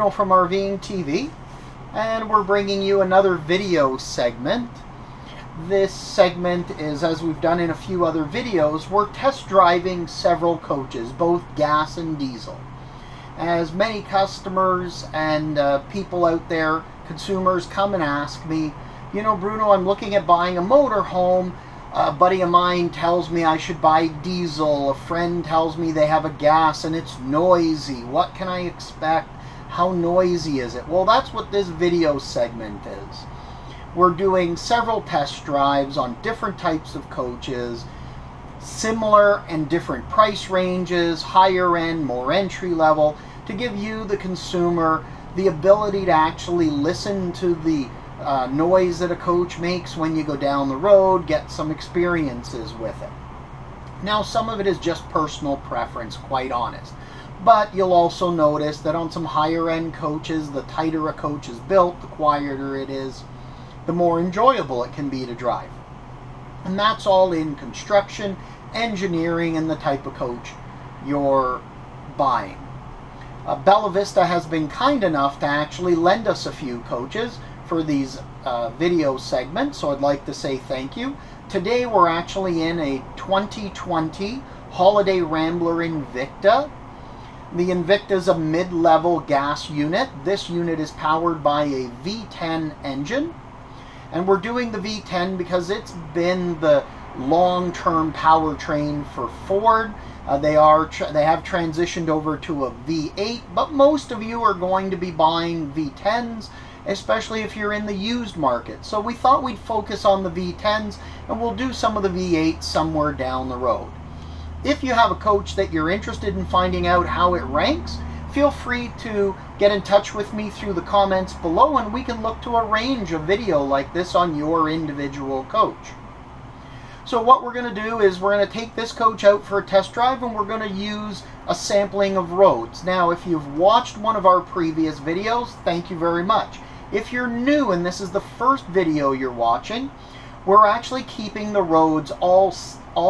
Bruno from RVing TV, and we're bringing you another video segment. This segment is, as we've done in a few other videos, we're test driving several coaches, both gas and diesel. As many customers and people out there, consumers, come and ask me, you know, Bruno, I'm looking at buying a motorhome. A buddy of mine tells me I should buy diesel. A friend tells me they have a gas and it's noisy. What can I expect? How noisy is it? Well, that's what this video segment is. We're doing several test drives on different types of coaches, similar and different price ranges, higher end, more entry level, to give you, the consumer, the ability to actually listen to the noise that a coach makes when you go down the road, get some experiences with it. Now, some of it is just personal preference, quite honest. But you'll also notice that on some higher end coaches, the tighter a coach is built, the quieter it is, the more enjoyable it can be to drive. And that's all in construction, engineering, and the type of coach you're buying. Bella Vista has been kind enough to actually lend us a few coaches for these video segments, so I'd like to say thank you. Today we're actually in a 2020 Holiday Rambler Invicta. The Invicta is a mid-level gas unit. This unit is powered by a V10 engine, and we're doing the V10 because it's been the long-term powertrain for Ford. They have transitioned over to a V8, but most of you are going to be buying V10s, especially if you're in the used market. So we thought we'd focus on the V10s, and we'll do some of the V8s somewhere down the road. If you have a coach that you're interested in finding out how it ranks, feel free to get in touch with me through the comments below, and we can look to arrange a video like this on your individual coach. So what we're going to do is we're going to take this coach out for a test drive, and we're going to use a sampling of roads. Now, if you've watched one of our previous videos, thank you very much. If you're new and this is the first video you're watching, we're actually keeping the roads all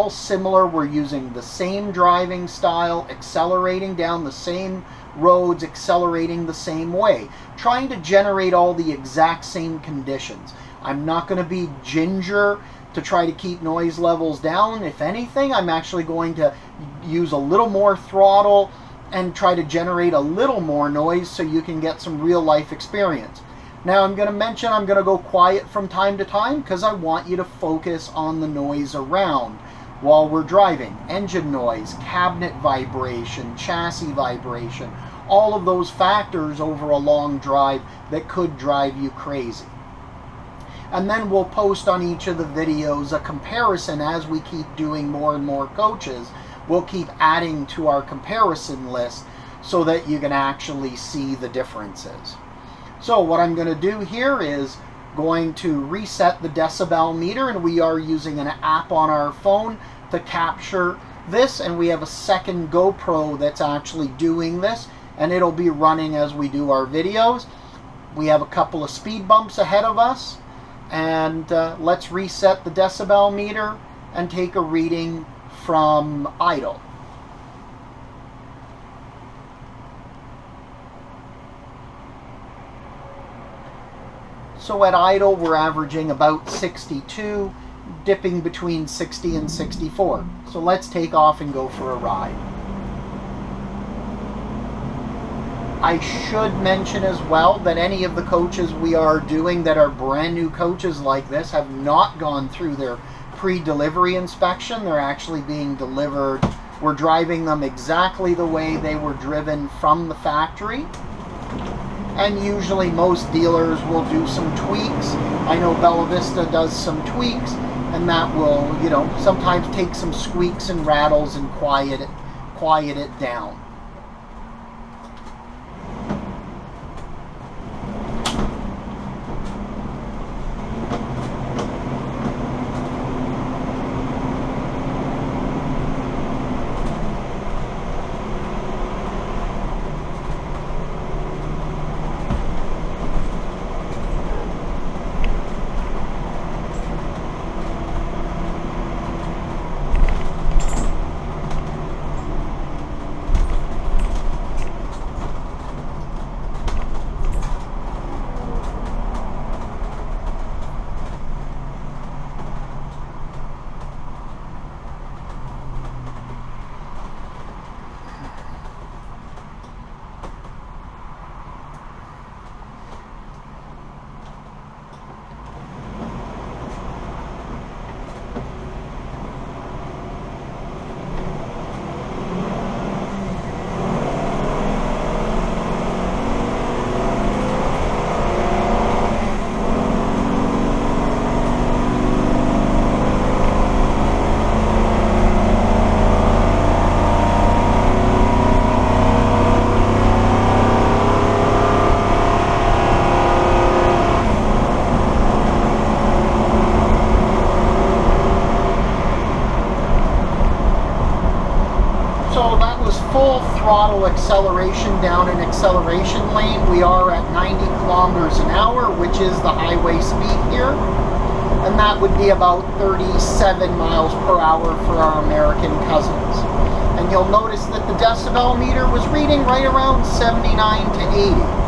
similar. We're using the same driving style, accelerating down the same roads, accelerating the same way, trying to generate all the exact same conditions. I'm not going to be ginger to try to keep noise levels down. If anything, I'm actually going to use a little more throttle and try to generate a little more noise so you can get some real life experience. Now, I'm going to mention I'm going to go quiet from time to time because I want you to focus on the noise around while we're driving. Engine noise, cabinet vibration, chassis vibration, all of those factors over a long drive that could drive you crazy. And then we'll post on each of the videos a comparison as we keep doing more and more coaches. We'll keep adding to our comparison list so that you can actually see the differences. So what I'm going to do here is going to reset the decibel meter, and we are using an app on our phone to capture this, and we have a second GoPro that's actually doing this, and it'll be running as we do our videos. We have a couple of speed bumps ahead of us, and let's reset the decibel meter and take a reading from idle. So at idle, we're averaging about 62, dipping between 60 and 64. So let's take off and go for a ride. I should mention as well that any of the coaches we are doing that are brand new coaches like this have not gone through their pre-delivery inspection. They're actually being delivered. We're driving them exactly the way they were driven from the factory. And usually most dealers will do some tweaks. I know Bella Vista does some tweaks, and that will, you know, sometimes take some squeaks and rattles and quiet it down. full throttle acceleration down an acceleration lane, we are at 90 kilometers an hour, which is the highway speed here. And that would be about 37 miles per hour for our American cousins. And you'll notice that the decibel meter was reading right around 79 to 80.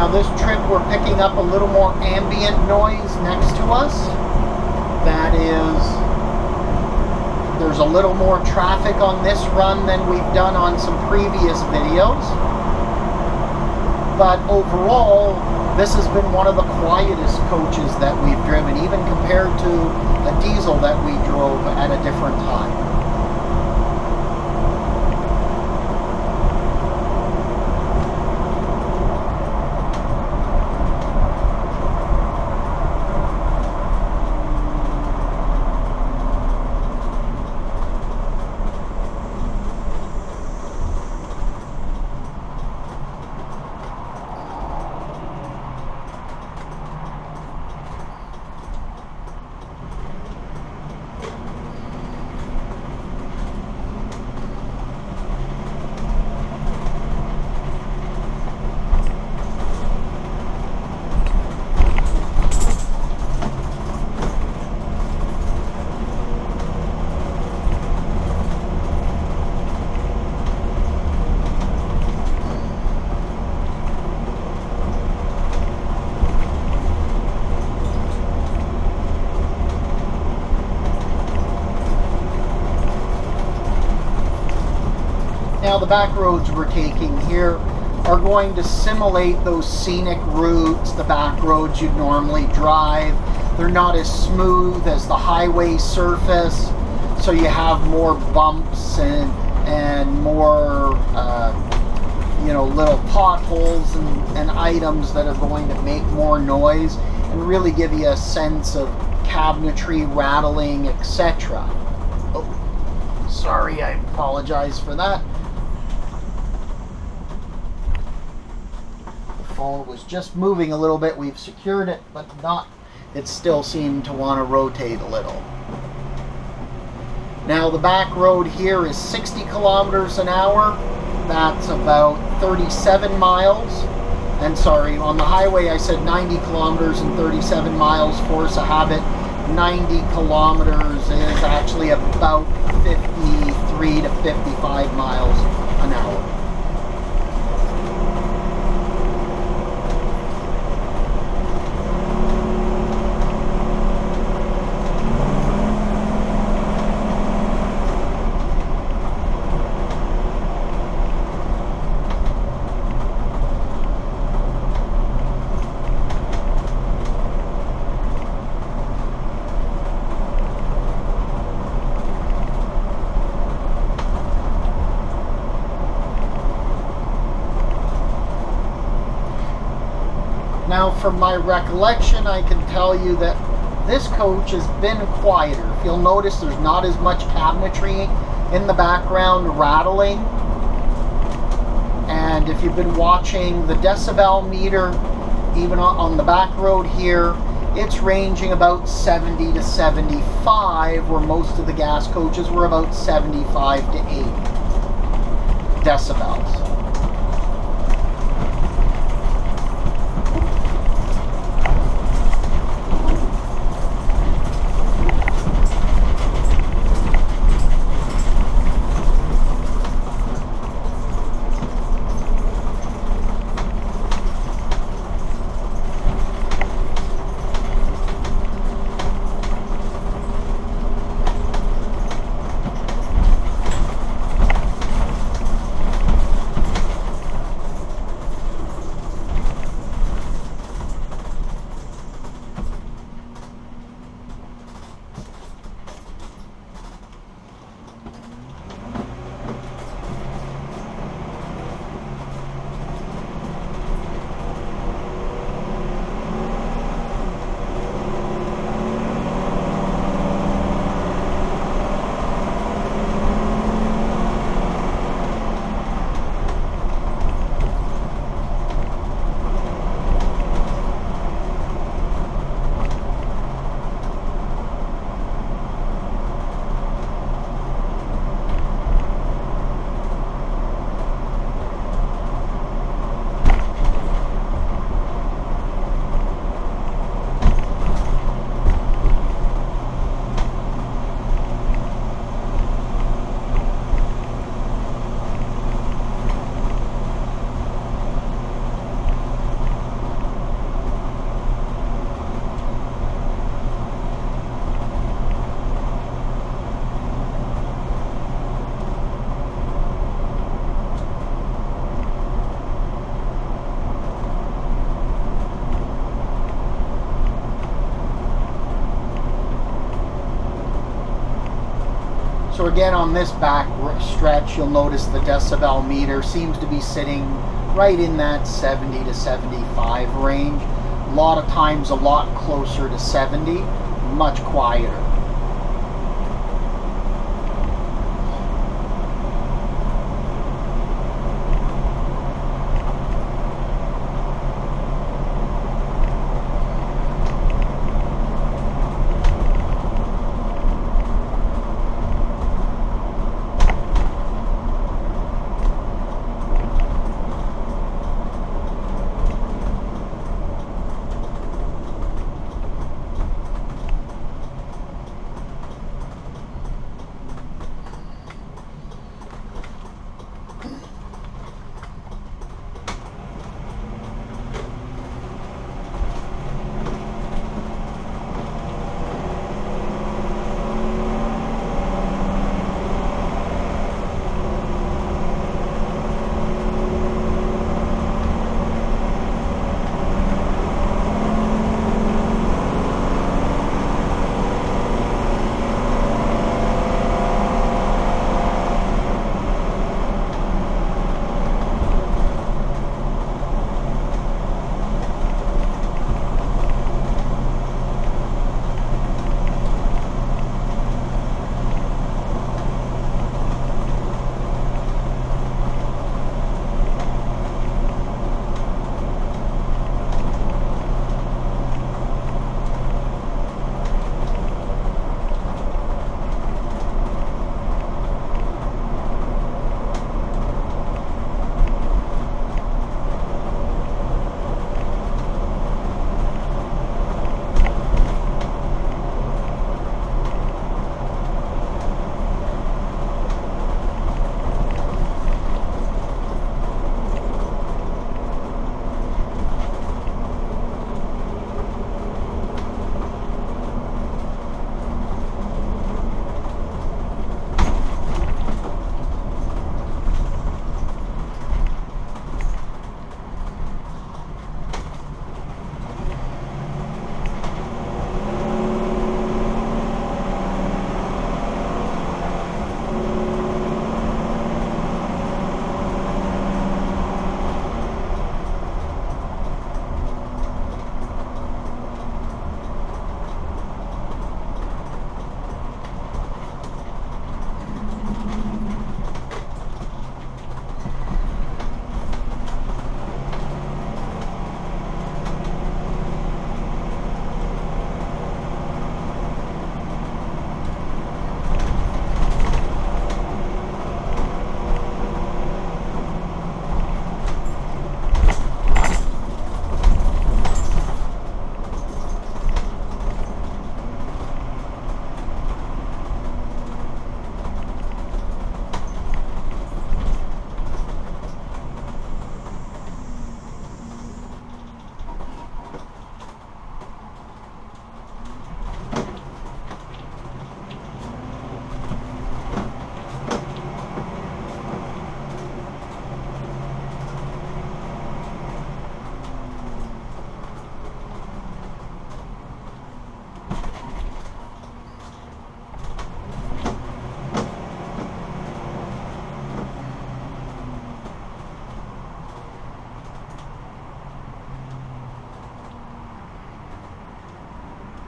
This trip we're picking up a little more ambient noise next to us. That is, there's a little more traffic on this run than we've done on some previous videos. But overall, this has been one of the quietest coaches that we've driven, even compared to a diesel that we drove at a different time. Now the back roads we're taking here are going to simulate those scenic routes, the back roads you'd normally drive. They're not as smooth as the highway surface, so you have more bumps and more you know, little potholes and items that are going to make more noise and really give you a sense of cabinetry, rattling, etc. Oh, sorry, I apologize for that. Phone was just moving a little bit. We've secured it, but not. It still seemed to want to rotate a little. Now the back road here is 60 kilometers an hour. That's about 37 miles. And sorry, on the highway I said 90 kilometers and 37 miles, force of habit. 90 kilometers is actually about 53 to 55 miles an hour. Now, from my recollection, I can tell you that this coach has been quieter. If you'll notice, there's not as much cabinetry in the background rattling. And if you've been watching the decibel meter, even on the back road here, it's ranging about 70 to 75, where most of the gas coaches were about 75 to 80 decibels. again, on this back stretch, you'll notice the decibel meter seems to be sitting right in that 70 to 75 range. A lot of times a lot closer to 70, much quieter.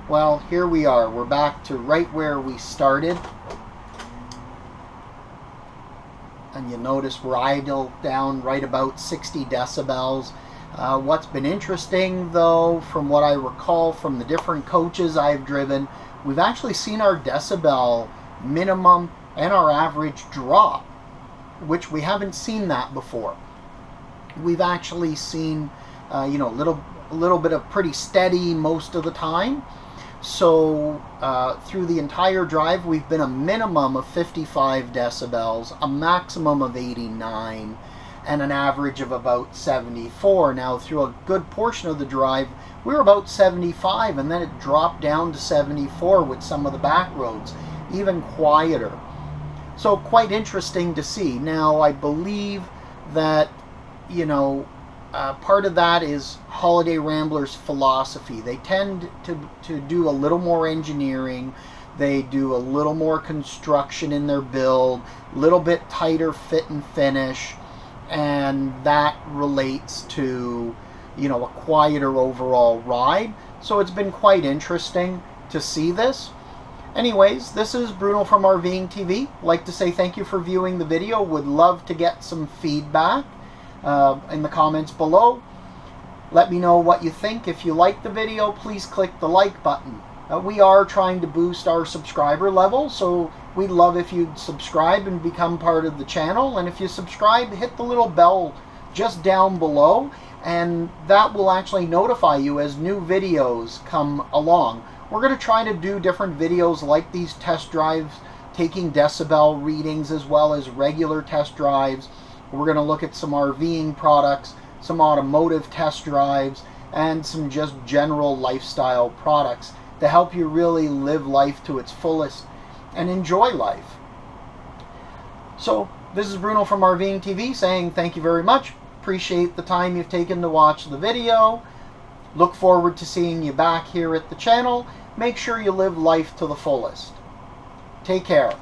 Well, here we are. We're back to right where we started. And you notice we're idle down right about 60 decibels. What's been interesting, though, from what I recall from the different coaches I've driven, we've actually seen our decibel minimum and our average drop, which we haven't seen that before. We've actually seen, a little bit of pretty steady most of the time. So through the entire drive, we've been a minimum of 55 decibels, a maximum of 89, and an average of about 74. Now, through a good portion of the drive, we were about 75, and then it dropped down to 74 with some of the back roads, even quieter. So quite interesting to see. Now, I believe that, part of that is Holiday Rambler's philosophy. They tend to do a little more engineering. They do a little more construction in their build, a little bit tighter fit and finish, and that relates to, you know, a quieter overall ride. So it's been quite interesting to see this. Anyways, this is Bruno from RVing TV. I'd like to say thank you for viewing the video. Would love to get some feedback in the comments below. Let me know what you think. If you like the video, please click the like button. We are trying to boost our subscriber level, so we'd love if you'd subscribe and become part of the channel. And if you subscribe, hit the little bell just down below, and that will actually notify you as new videos come along. We're going to try to do different videos like these test drives, taking decibel readings as well as regular test drives. We're going to look at some RVing products, some automotive test drives, and some just general lifestyle products to help you really live life to its fullest and enjoy life. So this is Bruno from RVing TV saying thank you very much. Appreciate the time you've taken to watch the video. Look forward to seeing you back here at the channel. Make sure you live life to the fullest. Take care.